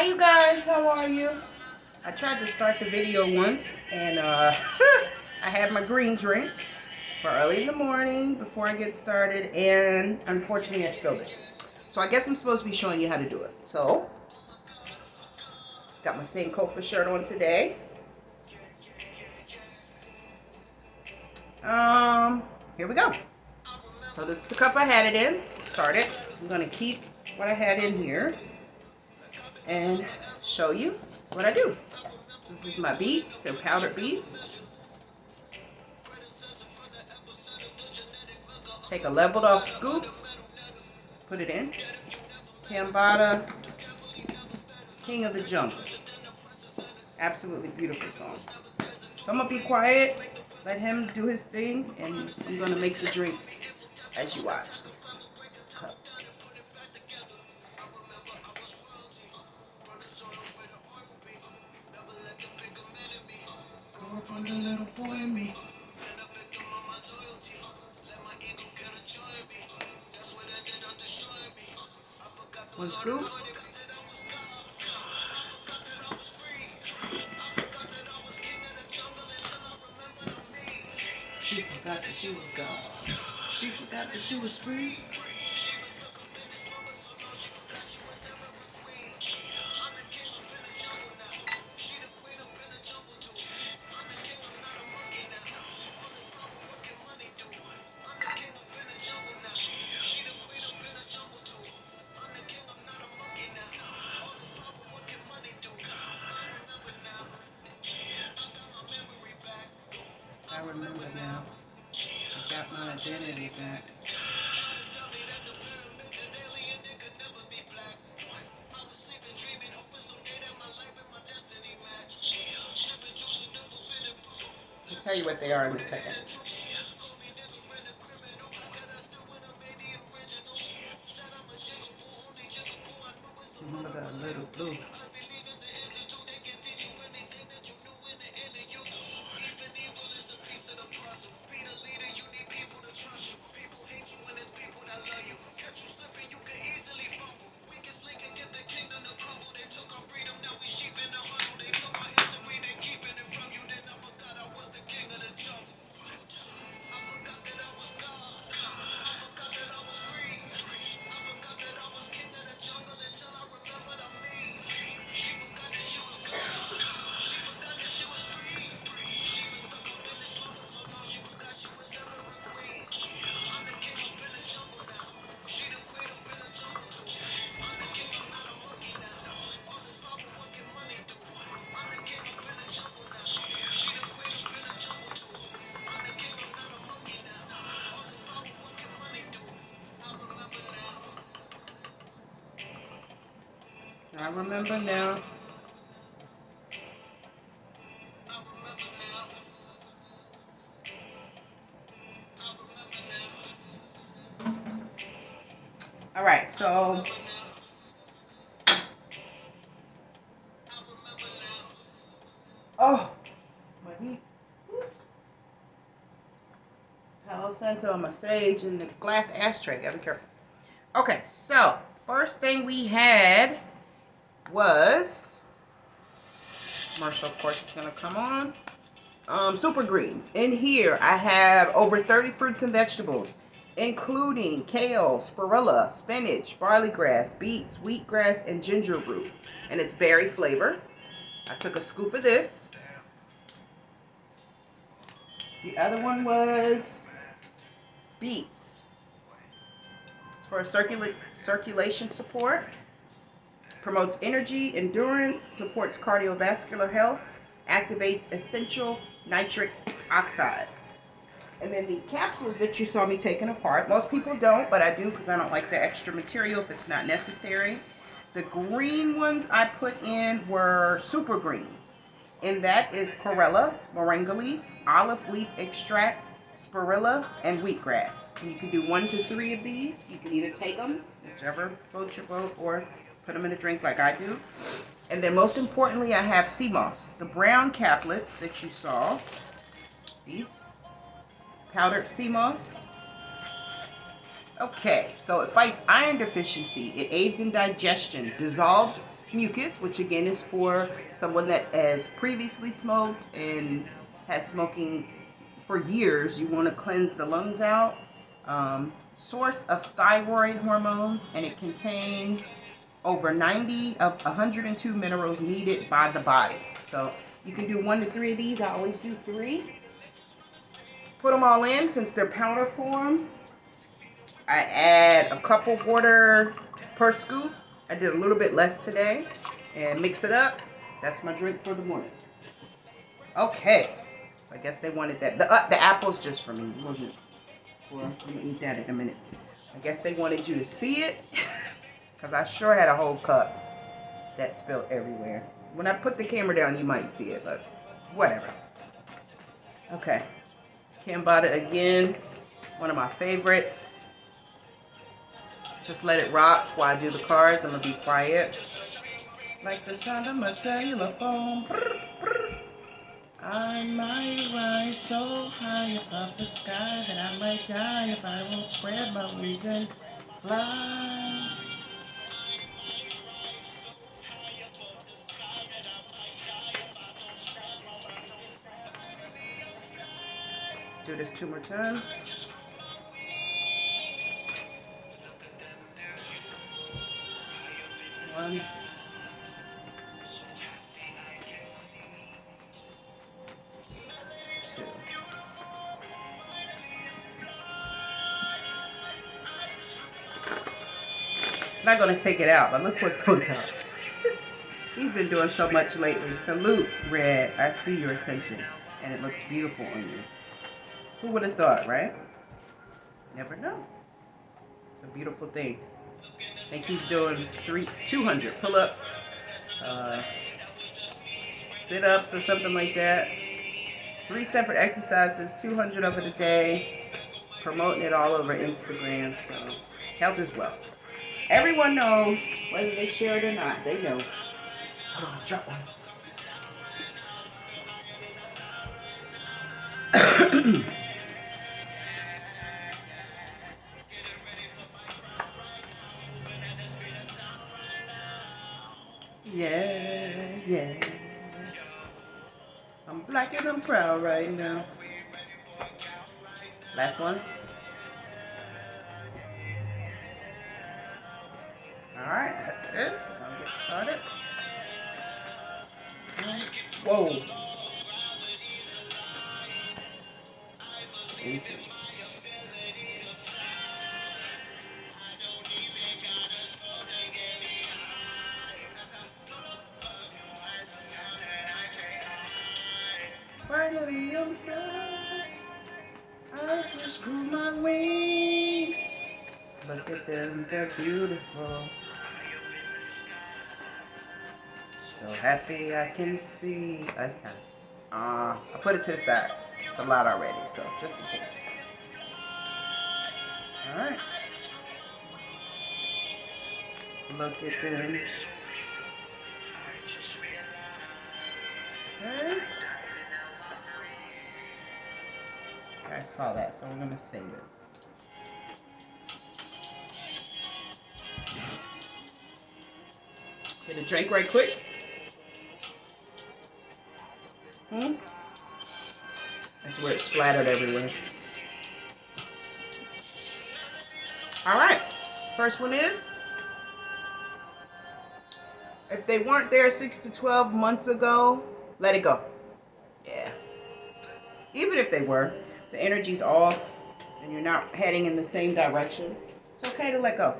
you guys, how are you? I tried to start the video once and I had my green drink for early in the morning before I get started, and unfortunately I spilled it. So I guess I'm supposed to be showing you how to do it. So, got my Sankofa shirt on today. Here we go. So this is the cup I had it in. Started. I'm gonna keep what I had in here and show you what I do. This is my beets. They're powdered beets. Take a leveled off scoop, put it in. Kambada, King of the Jungle. Absolutely beautiful song. So I'm gonna be quiet, let him do his thing, and I'm gonna make the drink as you watch this cup. From the little boy in me. One scoop. She forgot that she was God. She forgot that she was free. I remember now. I got my identity back. I'll tell you what they are in a second. Remember that little blue. I remember now. All right, so oh, my heat. Oops. Palo Santo, my sage, and the glass ashtray. Gotta be careful. Okay, so first thing we had was commercial. Of course, it's gonna come on. Super greens. In here, I have over 30 fruits and vegetables, including kale, spirilla, spinach, barley grass, beets, wheatgrass, and ginger root. And it's berry flavor. I took a scoop of this. The other one was beets. It's for circulation support. Promotes energy, endurance, supports cardiovascular health, activates essential nitric oxide. And then the capsules that you saw me taking apart, most people don't, but I do because I don't like the extra material if it's not necessary. The green ones I put in were super greens, and that is chlorella, moringa leaf, olive leaf extract, spirilla, and wheatgrass. And you can do 1 to 3 of these. You can either take them, whichever floats your boat, or put them in a drink like I do. And then most importantly, I have sea moss, the brown caplets that you saw. These powdered sea moss. Okay, so it fights iron deficiency. It aids in digestion, dissolves mucus, which again is for someone that has previously smoked and has smoking for years. You want to cleanse the lungs out. Source of thyroid hormones, and it contains over 90 of 102 minerals needed by the body. So you can do 1 to 3 of these. I always do 3. Put them all in since they're powder form. I add a cup of water per scoop. I did a little bit less today. And mix it up. That's my drink for the morning. Okay. So I guess they wanted that. The apple's just for me. It wasn't for, I'm going to eat that in a minute. I guess they wanted you to see it. Because I sure had a whole cup that spilled everywhere. When I put the camera down, you might see it, but whatever. Okay. Cambada again. One of my favorites. Just let it rock while I do the cards. I'm going to be quiet. Like the sound of my cellular phone. I might rise so high above the sky that I might die if I won't spread my wings and fly. Let's do this 2 more times. One. Two. I'm not going to take it out, but look what's on top. He's been doing so much lately. Salute, Red. I see your ascension, and it looks beautiful on you. Who would have thought, right? Never know. It's a beautiful thing. I think he's doing 200 pull-ups, sit-ups or something like that. 3 separate exercises, 200 of it a day. Promoting it all over Instagram. So health is wealth. Everyone knows, whether they share it or not. They know. Hold on, drop one. Yeah, yeah. I'm black and I'm proud right now. Last one. Alright, after this, we're gonna get started. Whoa. Incense. Finally I'm flying. I just grew my wings. Look at them, they're beautiful. So happy I can see. It's time. I put it to the side. It's a lot already, so just in case. Alright. Look at them. Okay. I saw that, so we're gonna save it. Get a drink right quick. That's where it splattered everywhere. Alright. First one is, if they weren't there 6 to 12 months ago, let it go. Yeah. Even if they were, the energy's off and you're not heading in the same direction, it's okay to let go.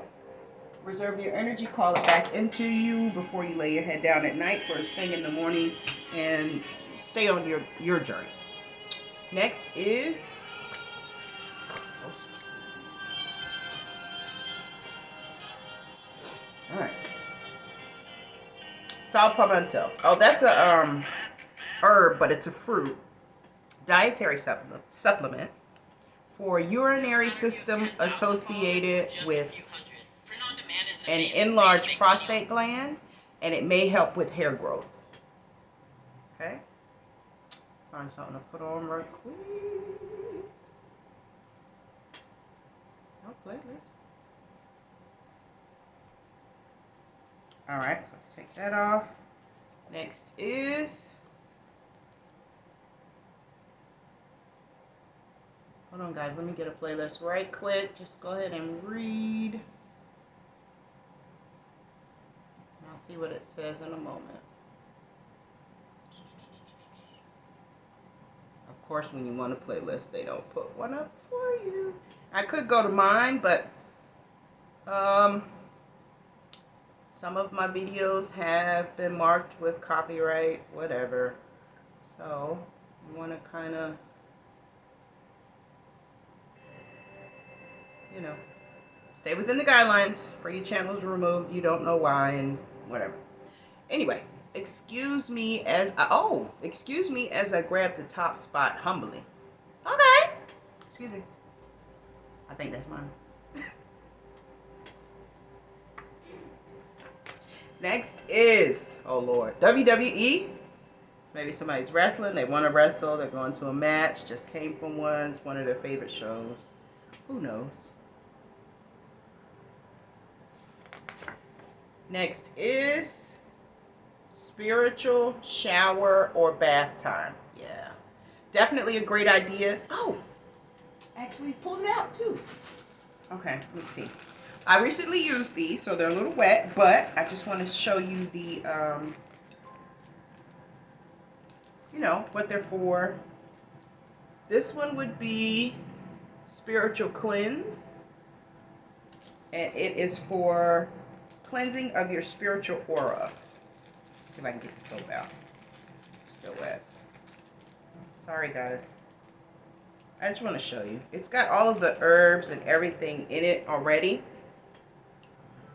Reserve your energy, call it back into you before you lay your head down at night, first thing in the morning, and stay on your journey. Next is all right. Sal pimento. Oh, that's a herb, but it's a fruit. Dietary supplement for urinary system associated with an enlarged prostate gland, and it may help with hair growth. Okay? Find something to put on right quick. No playlist. All right, so let's take that off. Next is, hold on guys, let me get a playlist right quick. Just go ahead and read. I'll see what it says in a moment. Of course, when you want a playlist, they don't put one up for you. I could go to mine, but some of my videos have been marked with copyright, whatever. So you want to kind of, you know, stay within the guidelines. For your channels removed, you don't know why and whatever. Anyway, excuse me as I grab the top spot humbly. Okay. Excuse me. I think that's mine. Next is, oh Lord, WWE. Maybe somebody's wrestling, they want to wrestle, they're going to a match, just came from one, it's one of their favorite shows. Who knows? Next is spiritual shower or bath time. Yeah, definitely a great idea. Oh, actually pulled it out too. Okay, let's see. I recently used these, so they're a little wet, but I just want to show you the, you know, what they're for. This one would be spiritual cleanse, and it is for cleansing of your spiritual aura. Let's see if I can get the soap out. It's still wet. Sorry, guys. I just want to show you. It's got all of the herbs and everything in it already.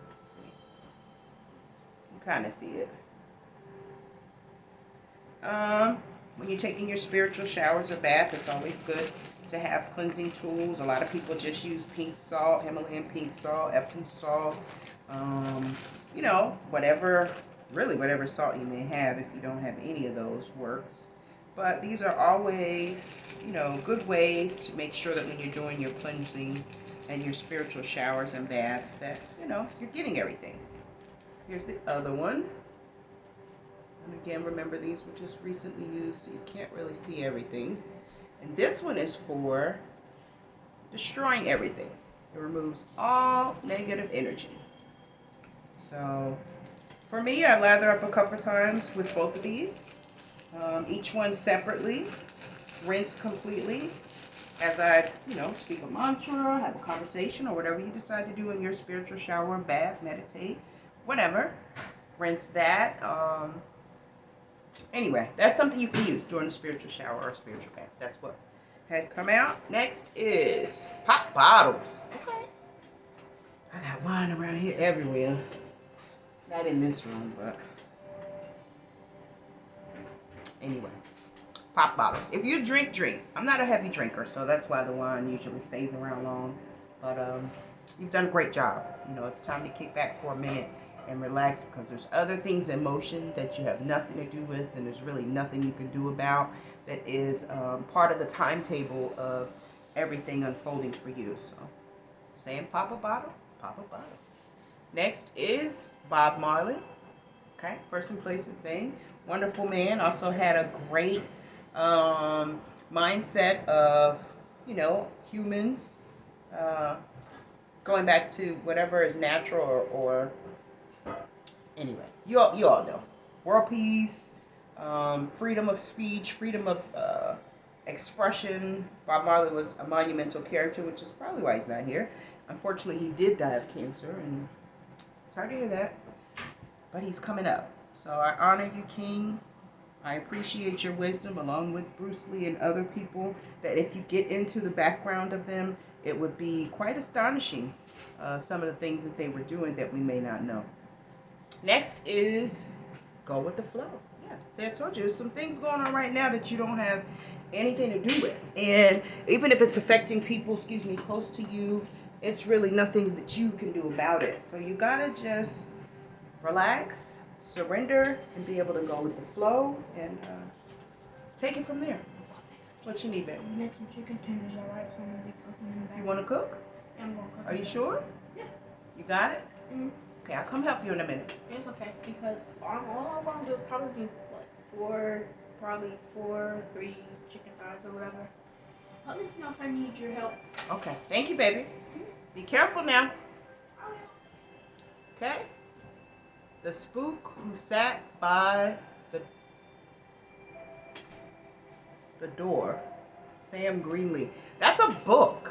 Let's see. You can kind of see it. When you're taking your spiritual showers or bath, it's always good to have cleansing tools. A lot of people just use pink salt, Himalayan pink salt, Epsom salt, you know, whatever, really whatever salt you may have. If you don't have any of those, works. But these are always, you know, good ways to make sure that when you're doing your cleansing and your spiritual showers and baths that, you know, you're getting everything. Here's the other one. And again, remember these were just recently used, so you can't really see everything. And this one is for destroying everything. It removes all negative energy. So for me, I lather up a couple times with both of these. Each one separately, rinse completely. As I, you know, speak a mantra, have a conversation, or whatever you decide to do in your spiritual shower, bath, meditate, whatever. Rinse that. Anyway, that's something you can use during a spiritual shower or a spiritual bath. That's what had come out. Next is pop bottles. Okay. I got wine around here everywhere. Not in this room, but anyway. Pop bottles. If you drink, drink. I'm not a heavy drinker, so that's why the wine usually stays around long. But you've done a great job. You know, it's time to kick back for a minute and relax, because there's other things in motion that you have nothing to do with, and there's really nothing you can do about, that is part of the timetable of everything unfolding for you. So, saying pop a bottle, pop a bottle. Next is Bob Marley. Okay, person, place, and thing. Wonderful man. Also had a great mindset of, you know, humans going back to whatever is natural or anyway, you all know. World peace, freedom of speech, freedom of expression. Bob Marley was a monumental character, which is probably why he's not here. Unfortunately, he did die of cancer, and sorry to hear that. But he's coming up. So I honor you, King. I appreciate your wisdom, along with Bruce Lee and other people, that if you get into the background of them, it would be quite astonishing, some of the things that they were doing that we may not know. Next is go with the flow. Yeah, see, I told you, there's some things going on right now that you don't have anything to do with. And even if it's affecting people, close to you, it's really nothing that you can do about it. So you gotta just relax, surrender, and be able to go with the flow and take it from there. What you need, baby? Make some chicken tenders, alright? So I'm gonna be cooking in the back. You want to cook? Yeah, I'm gonna cook. Are you sure? Yeah. You got it? Mm-hmm. Okay, I'll come help you in a minute. It's okay. because all I want to do is probably do like four, probably four, 3 chicken thighs or whatever. Let me know if I need your help. Okay. Thank you, baby. Be careful now. Oh, Okay. The spook who sat by the the door. Sam Greenlee. That's a book.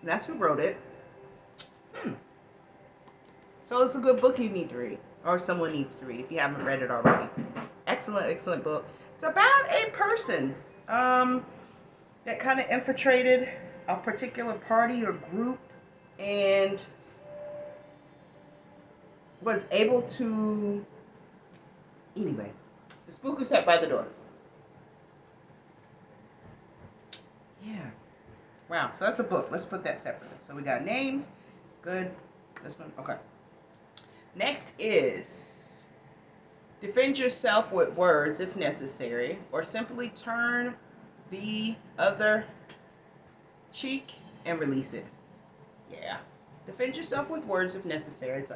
That's who wrote it. So it's a good book you need to read, or someone needs to read if you haven't read it already. Excellent, excellent book. It's about a person that kind of infiltrated a particular party or group and was able to. Anyway, the spook who sat by the door. Yeah. Wow. So that's a book. Let's put that separately. So we got names. Good. This one. Okay. Next is defend yourself with words if necessary, or simply turn the other cheek and release it. Yeah. Defend yourself with words if necessary. It's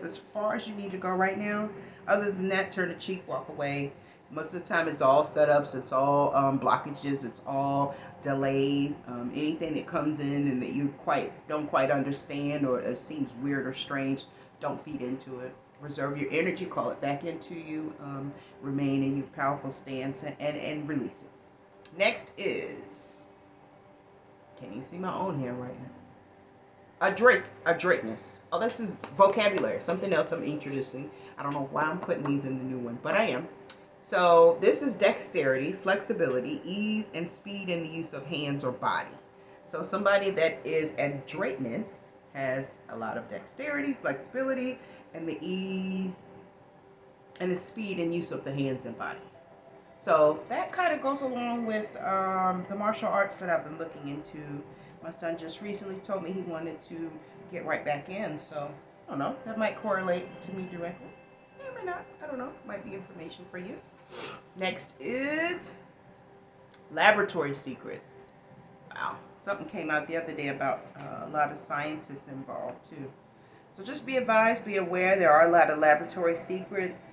as far as you need to go right now. Other than that, turn the cheek, walk away. Most of the time, it's all setups. It's all blockages. It's all delays. Anything that comes in and that you don't quite understand, or it seems weird or strange, don't feed into it. Reserve your energy. Call it back into you. Remain in your powerful stance and release it. Next is, can't even see my own hand right now. Adroitness. Oh, this is vocabulary. Something else I'm introducing. I don't know why I'm putting these in the new one, but I am. So this is dexterity, flexibility, ease, and speed in the use of hands or body. So somebody that is adroitness has a lot of dexterity, flexibility, and the ease and the speed and use of the hands and body. So that kind of goes along with the martial arts that I've been looking into. My son just recently told me he wanted to get right back in. So I don't know. That might correlate to me directly. Maybe not. I don't know. Might be information for you. Next is laboratory secrets. Wow. Something came out the other day about a lot of scientists involved too. So just be advised, be aware. There are a lot of laboratory secrets.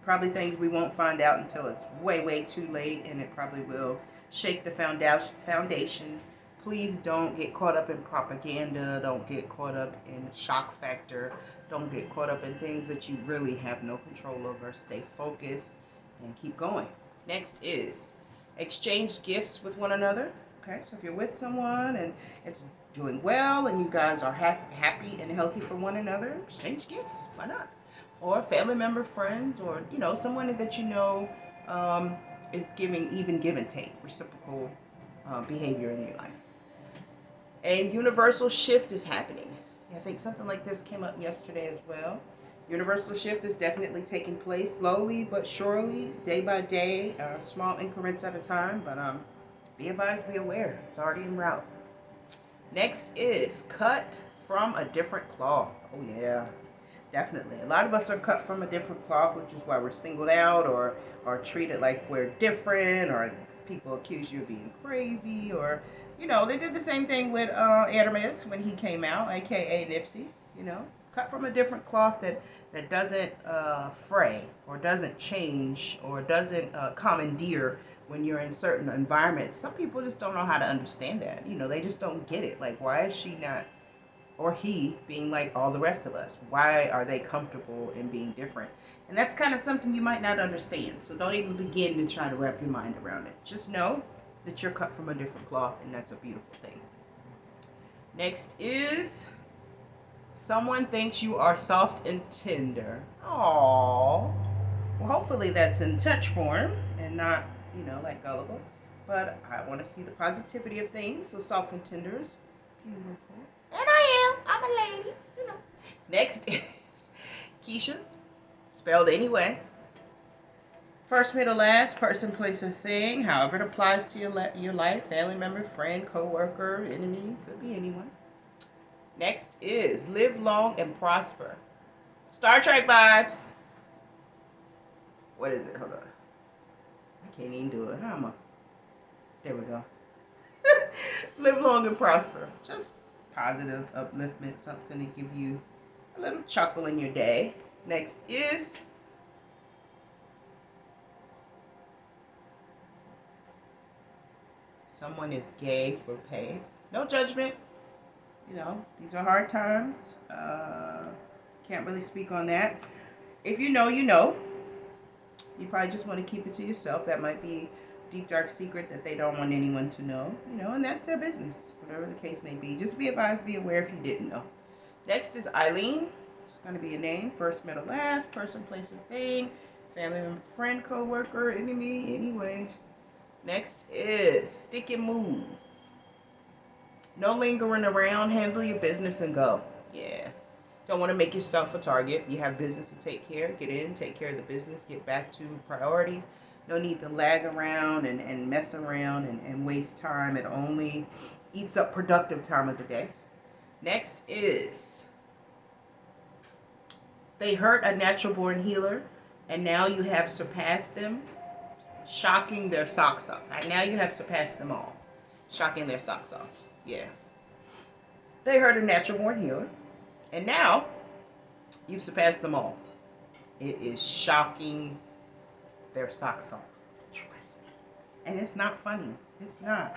Probably things we won't find out until it's way, way too late, and it probably will shake the foundation. Please don't get caught up in propaganda. Don't get caught up in shock factor. Don't get caught up in things that you really have no control over. Stay focused and keep going. Next is exchange gifts with one another. Okay, so if you're with someone and it's doing well and you guys are happy and healthy for one another, exchange gifts. Why not? Or family member, friends, or someone that is giving even give and take, reciprocal behavior in your life. A universal shift is happening. I think something like this came up yesterday as well. Universal shift is definitely taking place slowly but surely, day by day, small increments at a time. But be advised, be aware. It's already en route. Next is cut from a different cloth. Oh yeah. Definitely. A lot of us are cut from a different cloth, which is why we're singled out or treated like we're different, or people accuse you of being crazy, or, they did the same thing with Hermes when he came out, aka Nipsey, cut from a different cloth that doesn't fray or doesn't change or doesn't commandeer when you're in certain environments. Some people just don't know how to understand that. They just don't get it. Like, why is she not or he being like all the rest of us? Why are they comfortable in being different? And that's kind of something you might not understand. So don't even begin to try to wrap your mind around it. Just know that you're cut from a different cloth, and that's a beautiful thing. Next is someone thinks you are soft and tender. Aww. Well, hopefully that's in touch form and not, like gullible. But I want to see the positivity of things. So soft and tender is beautiful. And I am. I'm a lady. Next is Keisha, spelled anyway. First, middle, last, person, place, or thing. However it applies to your life, family member, friend, co-worker, enemy. Could be anyone. Next is live long and prosper. Star Trek vibes. What is it? Hold on. I can't even do it. How am I? There we go. Live long and prosper. Just positive upliftment, something to give you a little chuckle in your day. Next is someone is gay for pay. No judgment. You know, these are hard times. Can't really speak on that. If you know, you know. You probably just want to keep it to yourself. That might be a deep, dark secret that they don't want anyone to know. You know, and that's their business, whatever the case may be. Just be advised, be aware if you didn't know. Next is Eileen. It's going to be a name, first, middle, last, person, place, or thing, family member, friend, co-worker, enemy, anyway. Next is Stick and Move. No lingering around, handle your business and go. Yeah. Don't want to make yourself a target. You have business to take care of. Get in, take care of the business, get back to priorities. No need to lag around and mess around and waste time. It only eats up productive time of the day. Next is they hurt a natural born healer, and now you have surpassed them, shocking their socks off. Now you have surpassed them all, shocking their socks off. Yeah. They hurt a natural born healer, and now you've surpassed them all. It is shocking their socks off. Trust me. And it's not funny. It's not.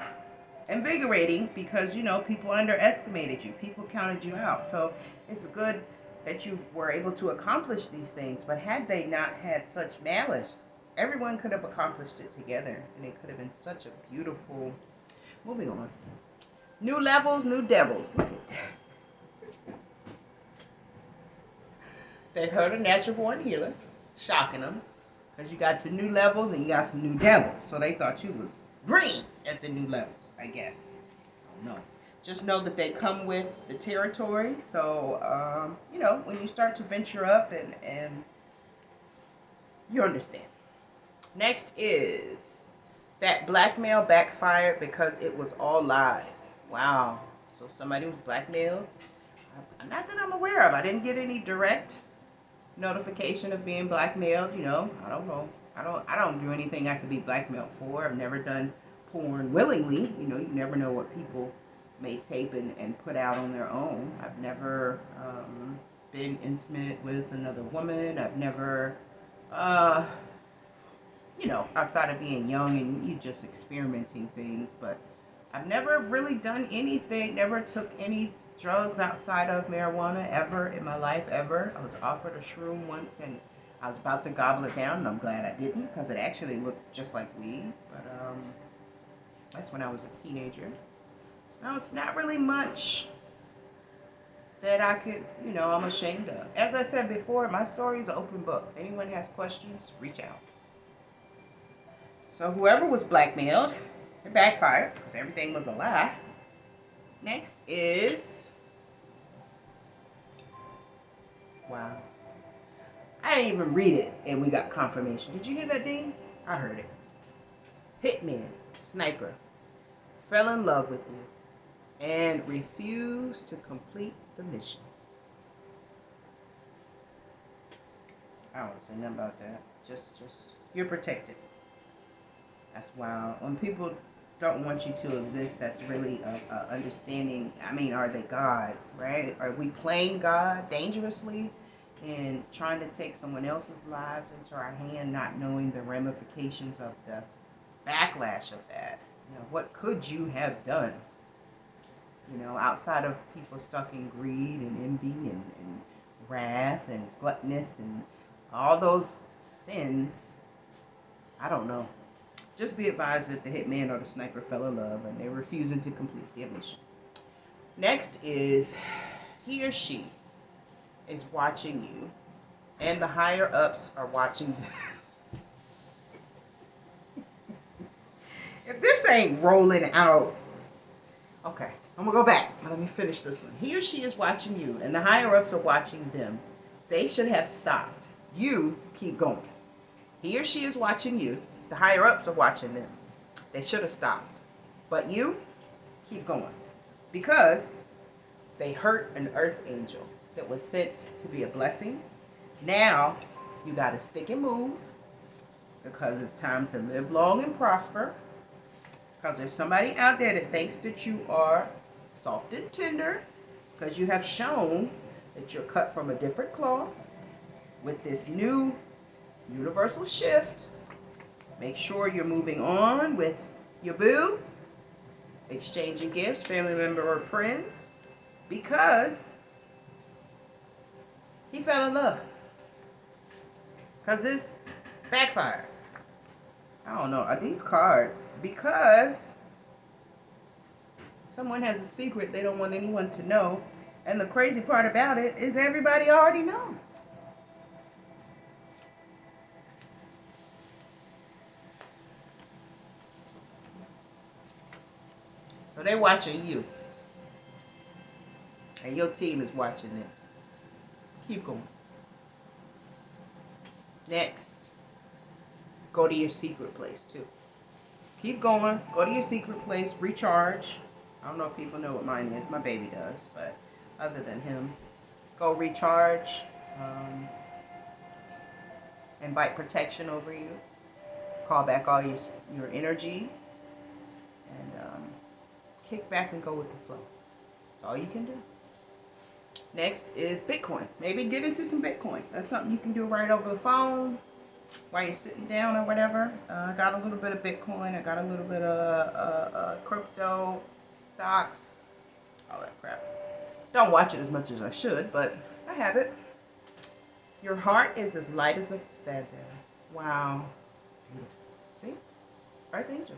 Invigorating because, you know, people underestimated you. People counted you out. So it's good that you were able to accomplish these things. But had they not had such malice, everyone could have accomplished it together. And it could have been such a beautiful... Moving on. New levels, new devils. Look at that. They heard a natural born healer, shocking them. Because you got to new levels and you got some new devils. So they thought you was green at the new levels, I guess. I don't know. Just know that they come with the territory. So, you know, when you start to venture up and you understand. Next is that blackmail backfired because it was all lies. Wow. So somebody was blackmailed. Not that I'm aware of. I didn't get any direct notification of being blackmailed. You know, I don't know. I don't do anything I could be blackmailed for. I've never done porn willingly. You know, you never know what people may tape and put out on their own. I've never been intimate with another woman. I've never, you know, outside of being young and you just experimenting things, but I've never really done anything, never took any drugs outside of marijuana ever in my life, ever. I was offered a shroom once and I was about to gobble it down, and I'm glad I didn't because it actually looked just like weed. But that's when I was a teenager. Now, it's not really much that I could, you know, I'm ashamed of. As I said before, my story is an open book. If anyone has questions, reach out. So whoever was blackmailed, it backfired because everything was a lie. Next is, wow. I didn't even read it and we got confirmation. Did you hear that ding? I heard it. Hitman, sniper, fell in love with you and refused to complete the mission. I don't say nothing about that. Just, you're protected. That's wild. When people don't want you to exist, that's really a understanding. I mean, are they God, right? Are we playing God dangerously and trying to take someone else's lives into our hand, not knowing the ramifications of the backlash of that? You know, what could you have done? You know, outside of people stuck in greed and envy and wrath and gluttonous and all those sins, I don't know. Just be advised that the hitman or the sniper fell in love and they're refusing to complete their mission. Next is he or she is watching you and the higher ups are watching them. If this ain't rolling out, okay, I'm gonna go back. Let me finish this one. He or she is watching you and the higher ups are watching them. They should have stopped. You keep going. He or she is watching you. The higher ups are watching them. They should have stopped. But you, keep going. Because they hurt an earth angel that was sent to be a blessing. Now, you got to stick and move. Because it's time to live long and prosper. Because there's somebody out there that thinks that you are soft and tender. Because you have shown that you're cut from a different cloth. With this new universal shift, make sure you're moving on with your boo, exchanging gifts, family member or friends, because he fell in love. Because this backfired. I don't know, are these cards? Because someone has a secret they don't want anyone to know. And the crazy part about it is everybody already knows. So they're watching you. And your team is watching it. Keep going. Next, go to your secret place too. Keep going. Go to your secret place. Recharge. I don't know if people know what mine is. My baby does. But other than him, go recharge. Invite protection over you. Call back all your energy. And kick back and go with the flow. That's all you can do. Next is Bitcoin. Maybe get into some Bitcoin. That's something you can do right over the phone while you're sitting down or whatever. I got a little bit of Bitcoin. I got a little bit of crypto, stocks, all that crap. Don't watch it as much as I should, but I have it. Your heart is as light as a feather. Wow. See? Right, Angel.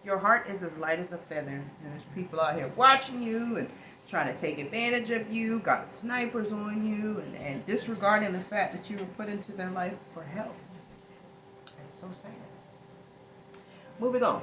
Your heart is as light as a feather. And there's people out here watching you and trying to take advantage of you, got snipers on you, and disregarding the fact that you were put into their life for help. It's so sad. Moving on.